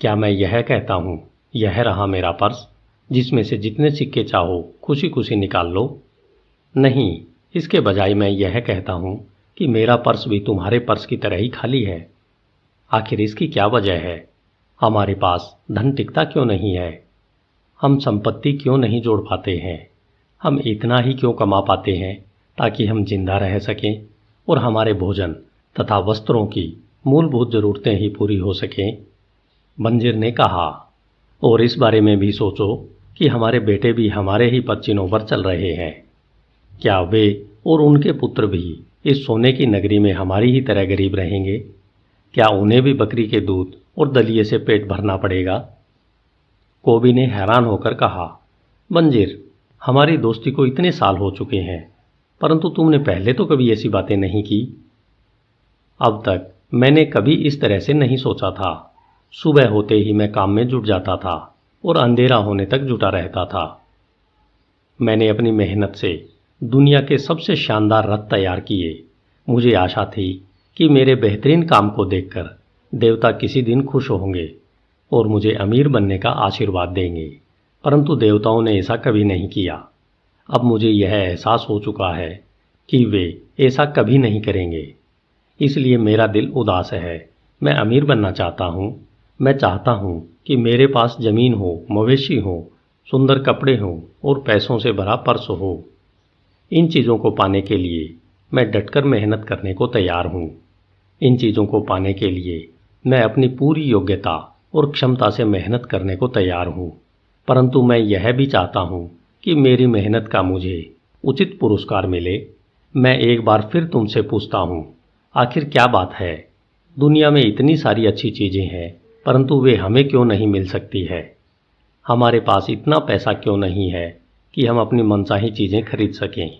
क्या मैं यह कहता हूँ, यह रहा मेरा पर्स, जिसमें से जितने सिक्के चाहो खुशी खुशी निकाल लो? नहीं, इसके बजाय मैं यह कहता हूँ कि मेरा पर्स भी तुम्हारे पर्स की तरह ही खाली है। आखिर इसकी क्या वजह है? हमारे पास धन टिकता क्यों नहीं है? हम संपत्ति क्यों नहीं जोड़ पाते हैं? हम इतना ही क्यों कमा पाते हैं ताकि हम जिंदा रह सकें और हमारे भोजन तथा वस्त्रों की मूलभूत जरूरतें ही पूरी हो सकें? बंजिर ने कहा, और इस बारे में भी सोचो कि हमारे बेटे भी हमारे ही पदचिन्हों पर चल रहे हैं। क्या वे और उनके पुत्र भी इस सोने की नगरी में हमारी ही तरह गरीब रहेंगे? क्या उन्हें भी बकरी के दूध और दलिए से पेट भरना पड़ेगा? कोबी ने हैरान होकर कहा, बंजिर, हमारी दोस्ती को इतने साल हो चुके हैं, परंतु तुमने पहले तो कभी ऐसी बातें नहीं की। अब तक मैंने कभी इस तरह से नहीं सोचा था। सुबह होते ही मैं काम में जुट जाता था और अंधेरा होने तक जुटा रहता था। मैंने अपनी मेहनत से दुनिया के सबसे शानदार रथ तैयार किए। मुझे आशा थी कि मेरे बेहतरीन काम को देखकर देवता किसी दिन खुश होंगे और मुझे अमीर बनने का आशीर्वाद देंगे, परंतु देवताओं ने ऐसा कभी नहीं किया। अब मुझे यह एहसास हो चुका है कि वे ऐसा कभी नहीं करेंगे। इसलिए मेरा दिल उदास है। मैं अमीर बनना चाहता हूँ। मैं चाहता हूँ कि मेरे पास जमीन हो, मवेशी हो, सुंदर कपड़े हों और पैसों से भरा पर्स हो। इन चीज़ों को पाने के लिए मैं डटकर मेहनत करने को तैयार हूँ। इन चीज़ों को पाने के लिए मैं अपनी पूरी योग्यता और क्षमता से मेहनत करने को तैयार हूँ, परंतु मैं यह भी चाहता हूँ कि मेरी मेहनत का मुझे उचित पुरस्कार मिले। मैं एक बार फिर तुमसे पूछता हूँ, आखिर क्या बात है? दुनिया में इतनी सारी अच्छी चीज़ें हैं, परंतु वे हमें क्यों नहीं मिल सकती है? हमारे पास इतना पैसा क्यों नहीं है कि हम अपनी मनचाही चीज़ें खरीद सकें?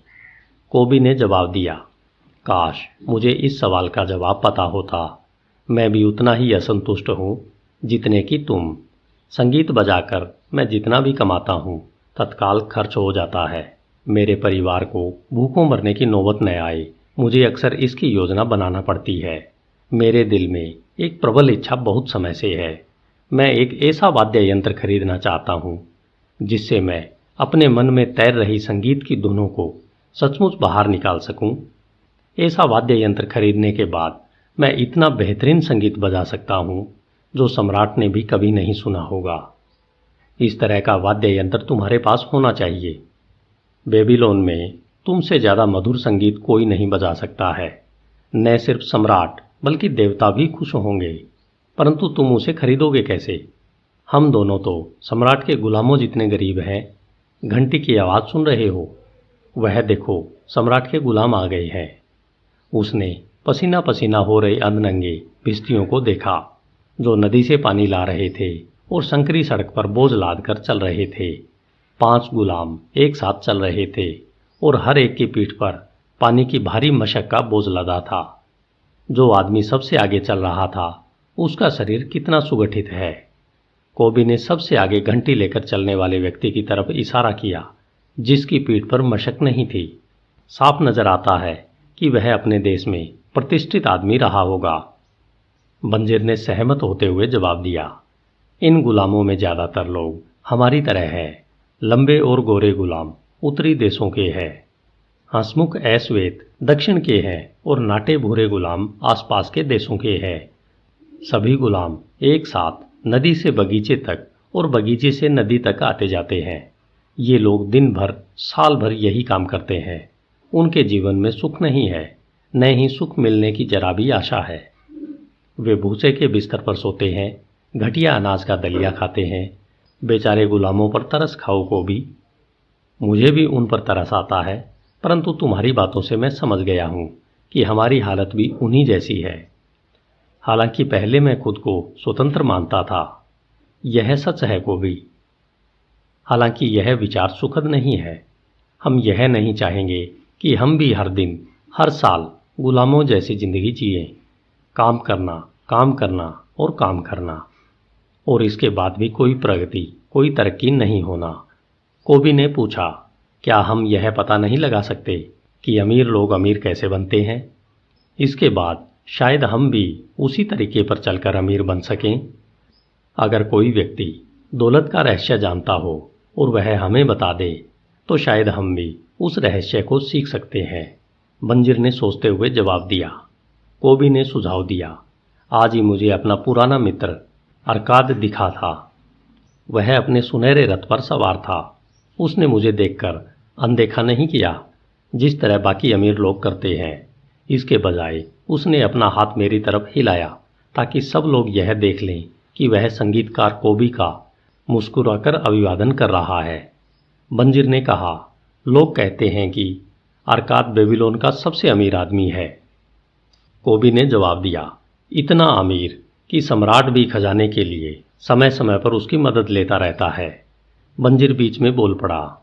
कोबी ने जवाब दिया, काश मुझे इस सवाल का जवाब पता होता। मैं भी उतना ही असंतुष्ट हूँ जितने कि तुम। संगीत बजाकर मैं जितना भी कमाता हूँ तत्काल खर्च हो जाता है। मेरे परिवार को भूखों मरने की नौबत न आए, मुझे अक्सर इसकी योजना बनाना पड़ती है। मेरे दिल में एक प्रबल इच्छा बहुत समय से है। मैं एक ऐसा वाद्य यंत्र खरीदना चाहता हूँ जिससे मैं अपने मन में तैर रही संगीत की धुनों को सचमुच बाहर निकाल सकूं। ऐसा वाद्य यंत्र खरीदने के बाद मैं इतना बेहतरीन संगीत बजा सकता हूँ जो सम्राट ने भी कभी नहीं सुना होगा। इस तरह का वाद्य यंत्र तुम्हारे पास होना चाहिए। बेबीलोन में तुमसे ज़्यादा मधुर संगीत कोई नहीं बजा सकता है। न सिर्फ सम्राट बल्कि देवता भी खुश होंगे, परंतु तुम उसे खरीदोगे कैसे? हम दोनों तो सम्राट के गुलामों जितने गरीब हैं। घंटी की आवाज़ सुन रहे हो? वह देखो, सम्राट के गुलाम आ गए हैं। उसने पसीना पसीना हो रहे अधनंगे भिश्तियों को देखा जो नदी से पानी ला रहे थे और संकरी सड़क पर बोझ लाद कर चल रहे थे। 5 गुलाम एक साथ चल रहे थे और हर एक की पीठ पर पानी की भारी मशक का बोझ लदा था। जो आदमी सबसे आगे चल रहा था उसका शरीर कितना सुगठित है। कोबी ने सबसे आगे घंटी लेकर चलने वाले व्यक्ति की तरफ इशारा किया जिसकी पीठ पर मशक नहीं थी। साफ नजर आता है कि वह अपने देश में प्रतिष्ठित आदमी रहा होगा। बंजिर ने सहमत होते हुए जवाब दिया, इन गुलामों में ज़्यादातर लोग हमारी तरह हैं। लंबे और गोरे गुलाम उत्तरी देशों के हैं, हंसमुख ऐश्वेत दक्षिण के हैं और नाटे भूरे गुलाम आसपास के देशों के हैं। सभी गुलाम एक साथ नदी से बगीचे तक और बगीचे से नदी तक आते जाते हैं। ये लोग दिन भर साल भर यही काम करते हैं। उनके जीवन में सुख नहीं है, न ही सुख मिलने की जरा भी आशा है। वे भूसे के बिस्तर पर सोते हैं, घटिया अनाज का दलिया खाते हैं। बेचारे गुलामों पर तरस खाओ को भी। मुझे भी उन पर तरस आता है, परंतु तुम्हारी बातों से मैं समझ गया हूँ कि हमारी हालत भी उन्हीं जैसी है। हालांकि पहले मैं खुद को स्वतंत्र मानता था। यह सच है कोबी। हालांकि यह विचार सुखद नहीं है। हम यह नहीं चाहेंगे कि हम भी हर दिन हर साल गुलामों जैसी जिंदगी जिए, काम करना और काम करना, और इसके बाद भी कोई प्रगति, कोई तरक्की नहीं होना। कोबी ने पूछा, क्या हम यह पता नहीं लगा सकते कि अमीर लोग अमीर कैसे बनते हैं? इसके बाद शायद हम भी उसी तरीके पर चलकर अमीर बन सकें। अगर कोई व्यक्ति दौलत का रहस्य जानता हो और वह हमें बता दे तो शायद हम भी उस रहस्य को सीख सकते हैं। बंजिर ने सोचते हुए जवाब दिया। कोबी ने सुझाव दिया, आज ही मुझे अपना पुराना मित्र अरकाद दिखा था। वह अपने सुनहरे रथ पर सवार था। उसने मुझे देखकर अनदेखा नहीं किया जिस तरह बाकी अमीर लोग करते हैं। इसके बजाय उसने अपना हाथ मेरी तरफ हिलाया ताकि सब लोग यह देख लें कि वह संगीतकार कोबी का मुस्कुराकर अभिवादन कर रहा है। बंजिर ने कहा, लोग कहते हैं कि अरकाद बेबीलोन का सबसे अमीर आदमी है। कोबी ने जवाब दिया, इतना अमीर कि सम्राट भी खजाने के लिए समय समय पर उसकी मदद लेता रहता है। बंजिर बीच में बोल पड़ा,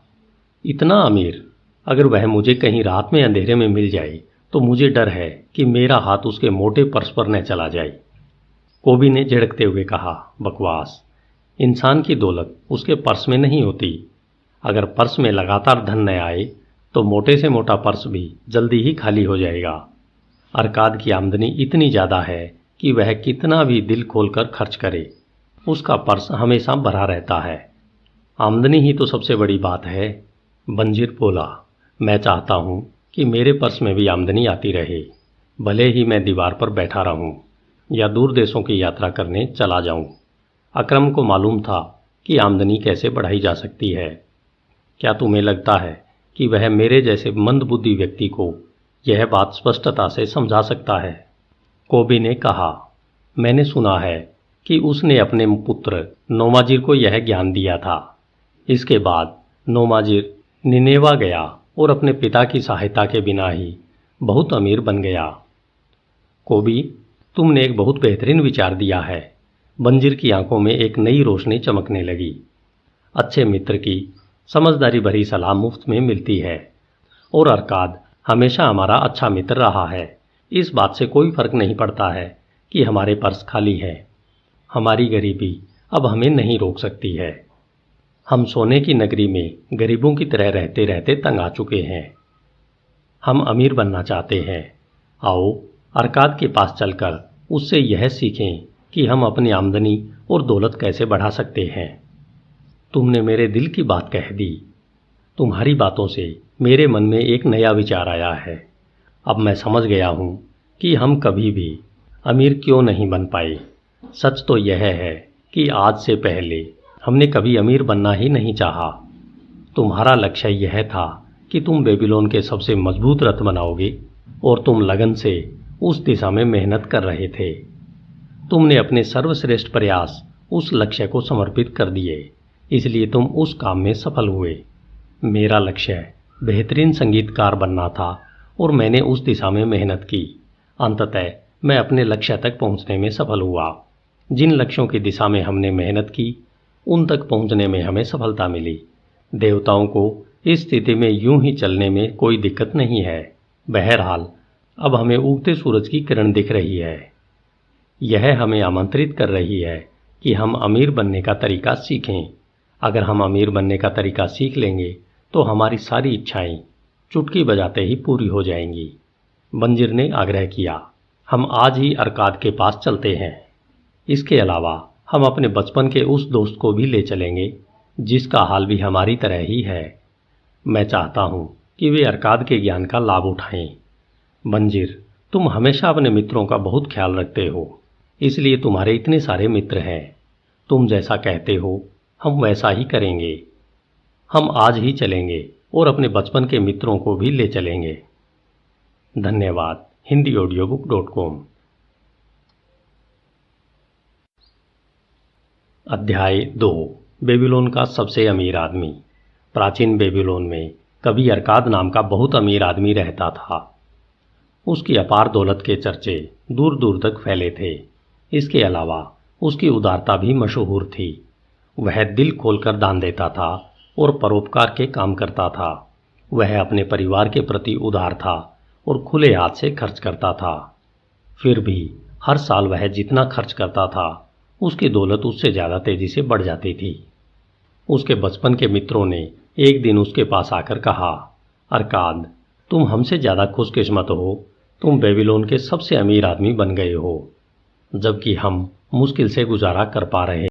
इतना अमीर? अगर वह मुझे कहीं रात में अंधेरे में मिल जाए तो मुझे डर है कि मेरा हाथ उसके मोटे पर्स पर न चला जाए। कोबी ने झिड़कते हुए कहा, बकवास। इंसान की दौलत उसके पर्स में नहीं होती। अगर पर्स में लगातार धन न आए तो मोटे से मोटा पर्स भी जल्दी ही खाली हो जाएगा। अरकाद की आमदनी इतनी ज़्यादा है कि वह कितना भी दिल खोलकर खर्च करे, उसका पर्स हमेशा भरा रहता है। आमदनी ही तो सबसे बड़ी बात है। बंजिर बोला, मैं चाहता हूँ कि मेरे पर्स में भी आमदनी आती रहे, भले ही मैं दीवार पर बैठा रहूँ या दूर देशों की यात्रा करने चला जाऊँ। अकरम को मालूम था कि आमदनी कैसे बढ़ाई जा सकती है। क्या तुम्हें लगता है कि वह मेरे जैसे मंदबुद्धि व्यक्ति को यह बात स्पष्टता से समझा सकता है? कोबी ने कहा, मैंने सुना है कि उसने अपने पुत्र नोमाजिर को यह ज्ञान दिया था। इसके बाद नोमाजिर निनेवा गया और अपने पिता की सहायता के बिना ही बहुत अमीर बन गया। कोबी, तुमने एक बहुत बेहतरीन विचार दिया है। बंजिर की आंखों में एक नई रोशनी चमकने लगी। अच्छे मित्र की समझदारी भरी सलाह मुफ्त में मिलती है और अरकाद हमेशा हमारा अच्छा मित्र रहा है। इस बात से कोई फर्क नहीं पड़ता है कि हमारे पर्स खाली है। हमारी गरीबी अब हमें नहीं रोक सकती है। हम सोने की नगरी में गरीबों की तरह रहते रहते तंग आ चुके हैं। हम अमीर बनना चाहते हैं। आओ अरकाद के पास चलकर उससे यह सीखें कि हम अपनी आमदनी और दौलत कैसे बढ़ा सकते हैं। तुमने मेरे दिल की बात कह दी। तुम्हारी बातों से मेरे मन में एक नया विचार आया है। अब मैं समझ गया हूँ कि हम कभी भी अमीर क्यों नहीं बन पाए। सच तो यह है कि आज से पहले हमने कभी अमीर बनना ही नहीं चाहा। तुम्हारा लक्ष्य यह था कि तुम बेबीलोन के सबसे मजबूत रथ बनाओगे और तुम लगन से उस दिशा में मेहनत कर रहे थे। तुमने अपने सर्वश्रेष्ठ प्रयास उस लक्ष्य को समर्पित कर दिए, इसलिए तुम उस काम में सफल हुए। मेरा लक्ष्य बेहतरीन संगीतकार बनना था और मैंने उस दिशा में मेहनत की। अंततः मैं अपने लक्ष्य तक पहुंचने में सफल हुआ। जिन लक्ष्यों की दिशा में हमने मेहनत की उन तक पहुंचने में हमें सफलता मिली। देवताओं को इस स्थिति में यूं ही चलने में कोई दिक्कत नहीं है। बहरहाल अब हमें उगते सूरज की किरण दिख रही है। यह हमें आमंत्रित कर रही है कि हम अमीर बनने का तरीका सीखें। अगर हम अमीर बनने का तरीका सीख लेंगे तो हमारी सारी इच्छाएं चुटकी बजाते ही पूरी हो जाएंगी। बंजिर ने आग्रह किया, हम आज ही अरकाद के पास चलते हैं। इसके अलावा हम अपने बचपन के उस दोस्त को भी ले चलेंगे जिसका हाल भी हमारी तरह ही है। मैं चाहता हूँ कि वे अरकाद के ज्ञान का लाभ उठाएं। बंजिर, तुम हमेशा अपने मित्रों का बहुत ख्याल रखते हो, इसलिए तुम्हारे इतने सारे मित्र हैं। तुम जैसा कहते हो हम वैसा ही करेंगे। हम आज ही चलेंगे और अपने बचपन के मित्रों को भी ले चलेंगे। धन्यवाद। HindiAudiobook.com। अध्याय 2। बेबीलोन का सबसे अमीर आदमी। प्राचीन बेबीलोन में कभी अरकाद नाम का बहुत अमीर आदमी रहता था। उसकी अपार दौलत के चर्चे दूर दूर तक फैले थे। इसके अलावा उसकी उदारता भी मशहूर थी। वह दिल खोलकर दान देता था और परोपकार के काम करता था। वह अपने परिवार के प्रति उदार था और खुले हाथ से खर्च करता था। फिर भी हर साल वह जितना खर्च करता था उसकी दौलत उससे ज़्यादा तेजी से बढ़ जाती थी। उसके बचपन के मित्रों ने एक दिन उसके पास आकर कहा, अरकाद, तुम हमसे ज़्यादा खुशकिस्मत हो। तुम बेबीलोन के सबसे अमीर आदमी बन गए हो, जबकि हम मुश्किल से गुजारा कर पा रहे